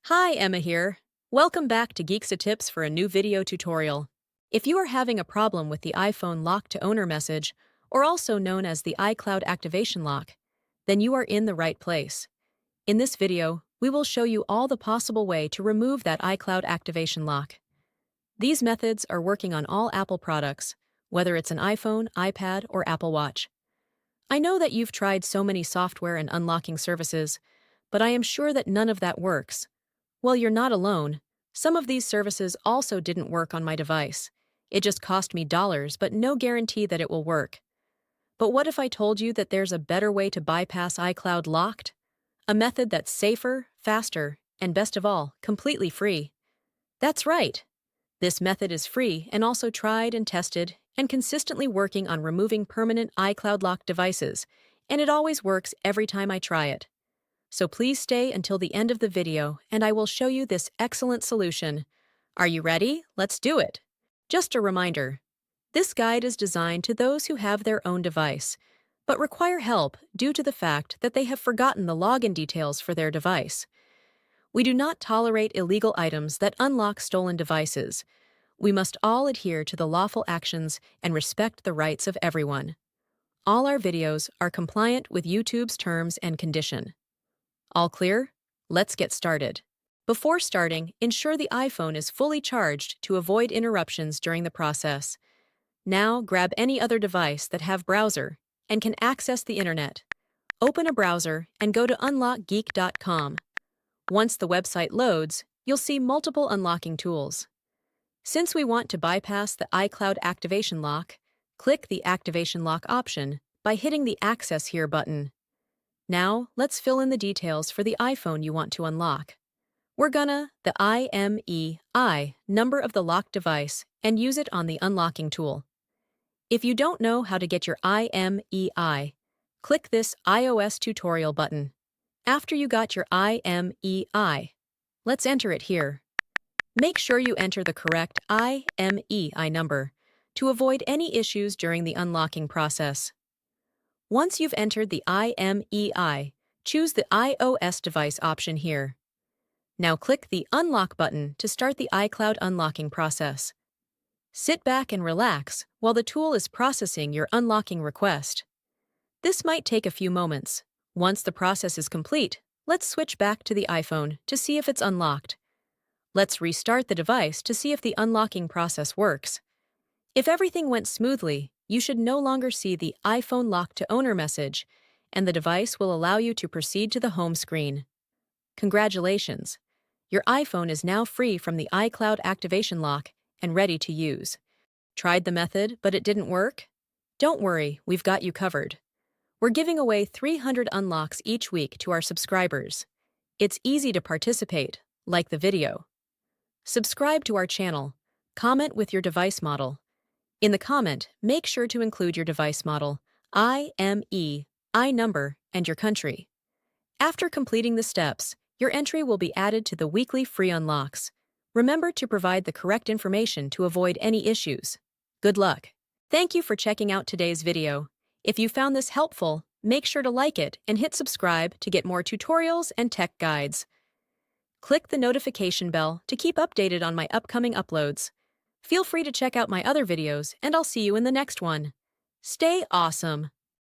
Hi, Emma here. Welcome back to Geeks Tips for a new video tutorial. If you are having a problem with the iPhone lock to owner message, or also known as the iCloud activation lock, then you are in the right place. In this video, we will show you all the possible way to remove that iCloud activation lock. These methods are working on all Apple products, whether it's an iPhone, iPad, or Apple Watch. I know that you've tried so many software and unlocking services, but I am sure that none of that works. Well, you're not alone. Some of these services also didn't work on my device. It just cost me dollars, but no guarantee that it will work. But what if I told you that there's a better way to bypass iCloud locked? A method that's safer, faster, and best of all, completely free. That's right. This method is free and also tried and tested and consistently working on removing permanent iCloud locked devices, and it always works every time I try it. So please stay until the end of the video and I will show you this excellent solution. Are you ready? Let's do it! Just a reminder, this guide is designed to those who have their own device, but require help due to the fact that they have forgotten the login details for their device. We do not tolerate illegal items that unlock stolen devices. We must all adhere to the lawful actions and respect the rights of everyone. All our videos are compliant with YouTube's terms and condition. All clear? Let's get started. Before starting, ensure the iPhone is fully charged to avoid interruptions during the process. Now, grab any other device that have browser and can access the internet. Open a browser and go to unlockgeek.com. Once the website loads, you'll see multiple unlocking tools. Since we want to bypass the iCloud activation lock, click the Activation Lock option by hitting the Access Here button. Now, let's fill in the details for the iPhone you want to unlock. We're gonna the IMEI number of the locked device and use it on the unlocking tool. If you don't know how to get your IMEI, click this iOS tutorial button. After you got your IMEI, let's enter it here. Make sure you enter the correct IMEI number to avoid any issues during the unlocking process. Once you've entered the IMEI, choose the iOS device option here. Now click the Unlock button to start the iCloud unlocking process. Sit back and relax while the tool is processing your unlocking request. This might take a few moments. Once the process is complete, let's switch back to the iPhone to see if it's unlocked. Let's restart the device to see if the unlocking process works. If everything went smoothly, you should no longer see the iPhone lock to owner message, and the device will allow you to proceed to the home screen. Congratulations! Your iPhone is now free from the iCloud activation lock and ready to use. Tried the method, but it didn't work? Don't worry, we've got you covered. We're giving away 300 unlocks each week to our subscribers. It's easy to participate, like the video. Subscribe to our channel. Comment with your device model. In the comment, make sure to include your device model, IMEI number, and your country. After completing the steps, your entry will be added to the weekly free unlocks. Remember to provide the correct information to avoid any issues. Good luck! Thank you for checking out today's video. If you found this helpful, make sure to like it and hit subscribe to get more tutorials and tech guides. Click the notification bell to keep updated on my upcoming uploads. Feel free to check out my other videos, and I'll see you in the next one. Stay awesome!